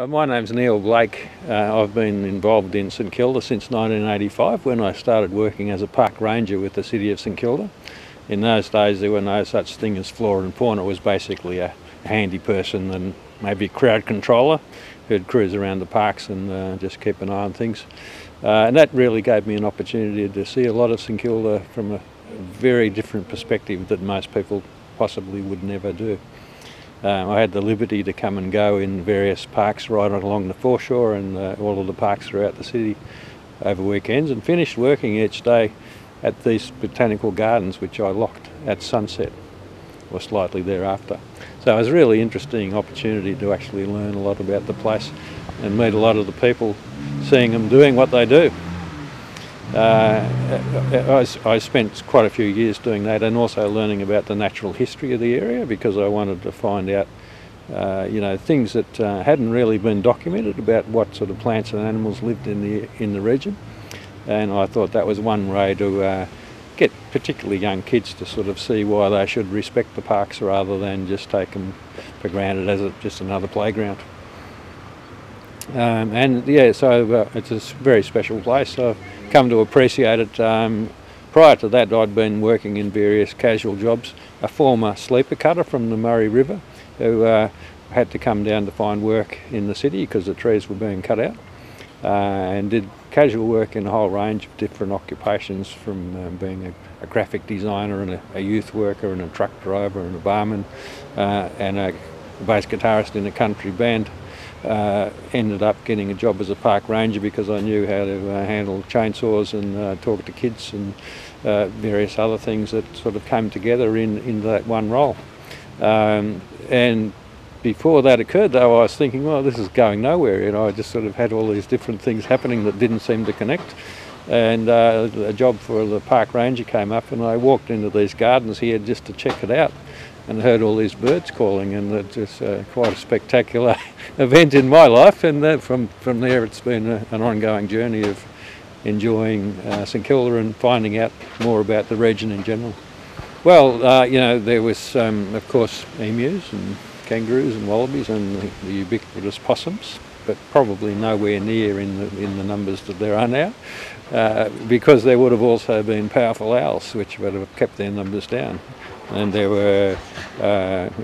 My name's Neil Blake. I've been involved in St Kilda since 1985 when I started working as a park ranger with the City of St Kilda. In those days there were no such thing as flora and fauna. It was basically a handy person and maybe a crowd controller who'd cruise around the parks and just keep an eye on things. And that really gave me an opportunity to see a lot of St Kilda from a very different perspective that most people possibly would never do. I had the liberty to come and go in various parks right along the foreshore and all of the parks throughout the city over weekends, and finished working each day at these botanical gardens which I locked at sunset or slightly thereafter. So it was a really interesting opportunity to actually learn a lot about the place and meet a lot of the people, seeing them doing what they do. I spent quite a few years doing that, and also learning about the natural history of the area, because I wanted to find out things that hadn't really been documented about what sort of plants and animals lived in the region. And I thought that was one way to get particularly young kids to sort of see why they should respect the parks rather than just take them for granted as just another playground. So it's a very special place. I've come to appreciate it. Prior to that, I'd been working in various casual jobs. A former sleeper cutter from the Murray River who had to come down to find work in the city because the trees were being cut out, and did casual work in a whole range of different occupations, from being a graphic designer and a youth worker and a truck driver and a barman and a bass guitarist in a country band. Ended up getting a job as a park ranger because I knew how to handle chainsaws and talk to kids and various other things that sort of came together in that one role. And before that occurred, though, I was thinking, well, this is going nowhere. I just sort of had all these different things happening that didn't seem to connect. And a job for the park ranger came up, and I walked into these gardens here just to check it out, and heard all these birds calling, and it's just quite a spectacular event in my life. And from there it's been an ongoing journey of enjoying St Kilda and finding out more about the region in general. Well, there was of course emus and kangaroos and wallabies and the ubiquitous possums, but probably nowhere near in the numbers that there are now, because there would have also been powerful owls which would have kept their numbers down. And there were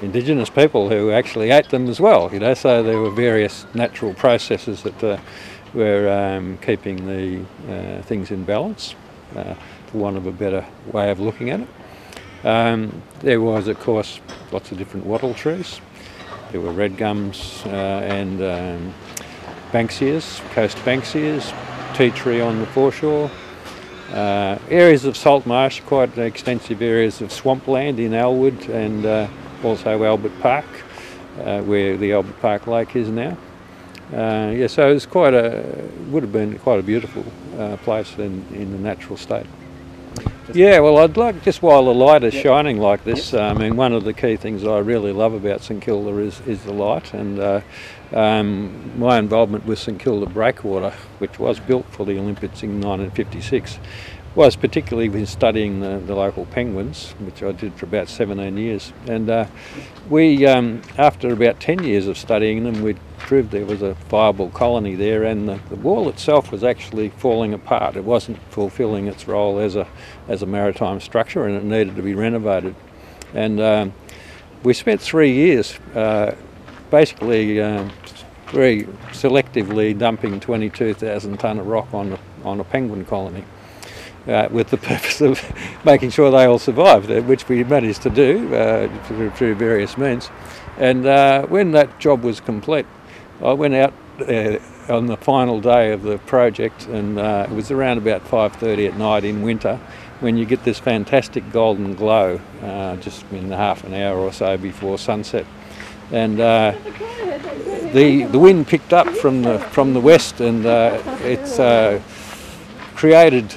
indigenous people who actually ate them as well, so there were various natural processes that were keeping the things in balance, for want of a better way of looking at it. There was, of course, lots of different wattle trees. There were red gums and banksias, coast banksias, tea tree on the foreshore. Areas of salt marsh, quite extensive areas of swampland in Elwood, and also Albert Park, where the Albert Park Lake is now. So it was would have been quite a beautiful place in the natural state. Yeah, well, I'd like, just while the light is shining like this, one of the key things I really love about St Kilda is the light, and my involvement with St Kilda Breakwater, which was built for the Olympics in 1956, was particularly with studying the local penguins, which I did for about 17 years. And we, after about 10 years of studying them, we proved there was a viable colony there, and the wall itself was actually falling apart. It wasn't fulfilling its role as a maritime structure, and it needed to be renovated. And we spent 3 years basically very selectively dumping 22,000 tonne of rock on a penguin colony, with the purpose of making sure they all survived, which we managed to do through various means. And when that job was complete, I went out on the final day of the project, and it was around about 5:30 at night in winter, when you get this fantastic golden glow just in half an hour or so before sunset. And the wind picked up from the west, and it's created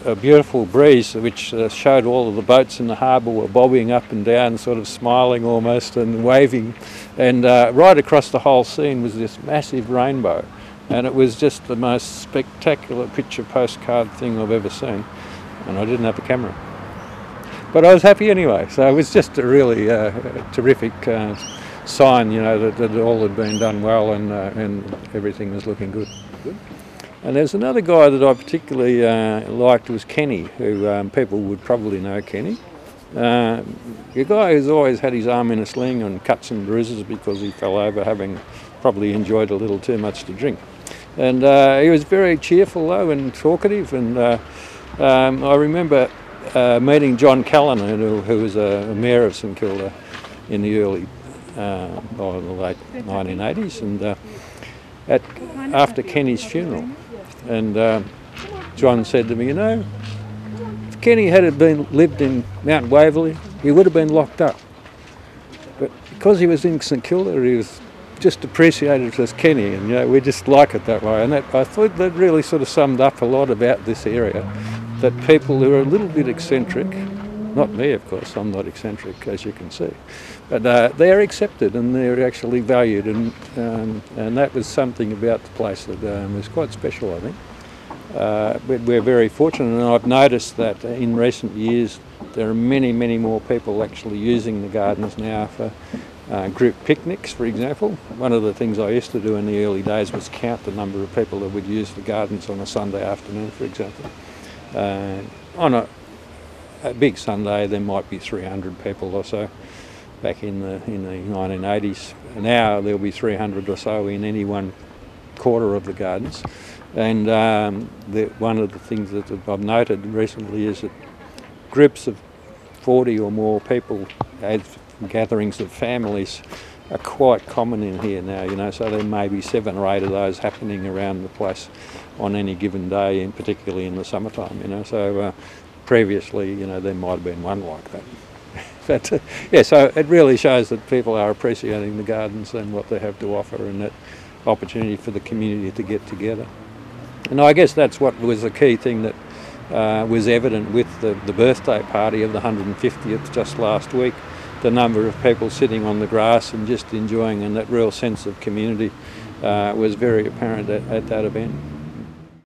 a beautiful breeze which showed all of the boats in the harbour were bobbing up and down, sort of smiling almost and waving, and right across the whole scene was this massive rainbow, and it was just the most spectacular picture postcard thing I've ever seen, and I didn't have a camera. But I was happy anyway, so it was just a really terrific sign, you know, that it all had been done well and everything was looking good. And there's another guy that I particularly liked was Kenny, who people would probably know Kenny. A guy who's always had his arm in a sling and cuts and bruises because he fell over having probably enjoyed a little too much to drink. And he was very cheerful though and talkative, and I remember meeting John Callanan, who was a mayor of St Kilda in the early, or the late 1980s, and after Kenny's funeral. And John said to me, you know, if Kenny had lived in Mount Waverley, he would have been locked up. But because he was in St Kilda, he was just appreciated as Kenny, and you know, we just like it that way. And that, I thought that really sort of summed up a lot about this area, that people who are a little bit eccentric, not me of course, I'm not eccentric as you can see, but they're accepted and they're actually valued, and that was something about the place that was quite special, I think. But we're very fortunate, and I've noticed that in recent years there are many, many more people actually using the gardens now for group picnics, for example. One of the things I used to do in the early days was count the number of people that would use the gardens on a Sunday afternoon, for example. On a big Sunday there might be 300 people or so. Back in the 1980s, now there'll be 300 or so in any one quarter of the gardens. And one of the things that I've noted recently is that groups of 40 or more people, gatherings of families, are quite common in here now, you know, so there may be 7 or 8 of those happening around the place on any given day, and particularly in the summertime, you know. So previously, you know, there might have been one like that. But yeah, so it really shows that people are appreciating the gardens and what they have to offer, and that opportunity for the community to get together. And I guess that's what was the key thing that was evident with the birthday party of the 150th just last week. The number of people sitting on the grass and just enjoying, and that real sense of community was very apparent at that event.